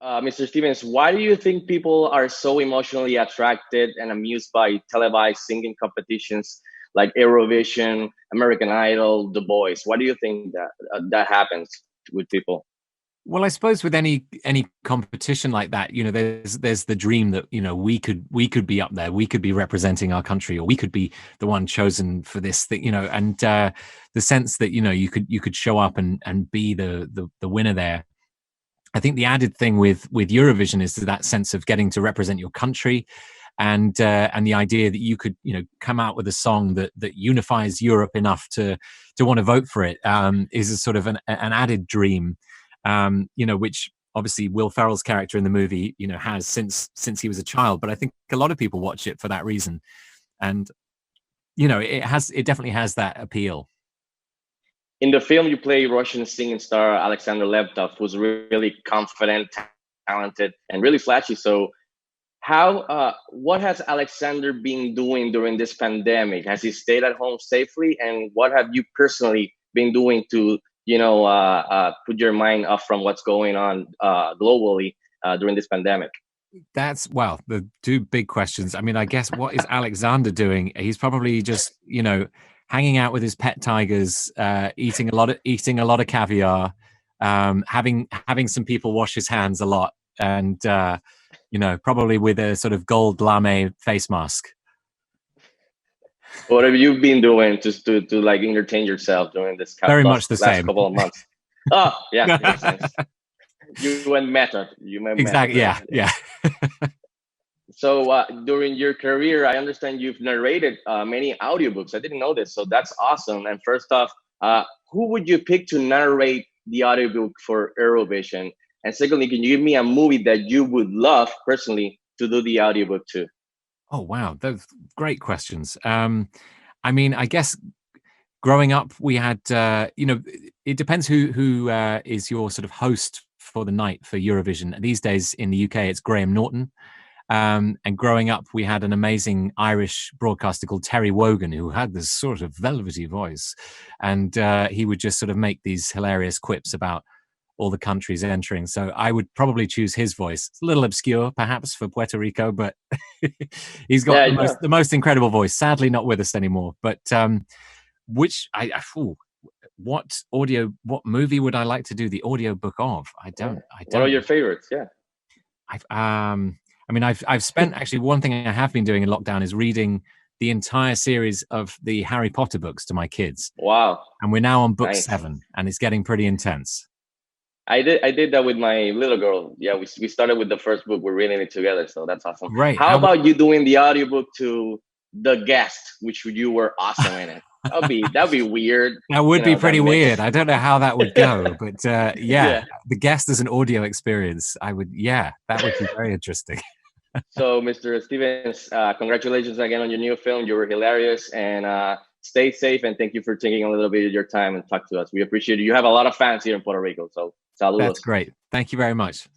Mr. Stevens, why do you think people are so emotionally attracted and amused by televised singing competitions like Eurovision, American Idol, The Voice? Why do you think that that happens with people? Well, I suppose with any competition like that, there's the dream that we could be up there, we could be representing our country, or we could be the one chosen for this thing, and the sense that you could show up and be the winner there. I think the added thing with Eurovision is that sense of getting to represent your country, and the idea that you could come out with a song that unifies Europe enough to want to vote for it, is a sort of an added dream, which obviously Will Ferrell's character in the movie has since he was a child. But I think a lot of people watch it for that reason, and it definitely has that appeal. In the film, you play Russian singing star Alexander Levtov, who's really confident, talented, and really flashy. So, what has Alexander been doing during this pandemic? Has he stayed at home safely? And what have you personally been doing to, put your mind off from what's going on globally during this pandemic? That's well, the two big questions. I mean, I guess what is Alexander doing? He's probably just hanging out with his pet tigers, eating a lot of caviar, having some people wash his hands a lot, and probably with a sort of gold lame face mask. What have you been doing just to like entertain yourself during this Very much the last same. couple of months? Oh, yeah, makes sense. You went method. You went method. Exactly. Yeah. Yeah. So during your career, I understand you've narrated many audiobooks. I didn't know this, so that's awesome. And first off, who would you pick to narrate the audiobook for Eurovision? And secondly, can you give me a movie that you would love personally to do the audiobook to? Oh wow, those great questions. I mean, I guess growing up, we had it depends who is your sort of host for the night for Eurovision. These days in the UK, it's Graham Norton. And growing up, we had an amazing Irish broadcaster called Terry Wogan, who had this sort of velvety voice, and he would just sort of make these hilarious quips about all the countries entering. So I would probably choose his voice. It's a little obscure, perhaps, for Puerto Rico, but he's got the most incredible voice. Sadly, not with us anymore. But what movie would I like to do the audio book of? I don't. What are your favorites? Yeah. I've spent actually one thing I have been doing in lockdown is reading the entire series of the Harry Potter books to my kids. Wow. And we're now on book 7, and it's getting pretty intense. I did that with my little girl. Yeah, we started with the first book. We're reading it together, so that's awesome. Great. How about you doing the audiobook to The Guest, which you were awesome in it? That'd be weird. That would be pretty weird. I don't know how that would go, but yeah, The Guest as an audio experience. That would be very interesting. So, Mr. Stevens, congratulations again on your new film. You were hilarious, and stay safe. And thank you for taking a little bit of your time and talk to us. We appreciate it. You have a lot of fans here in Puerto Rico, so saludos. That's great. Thank you very much.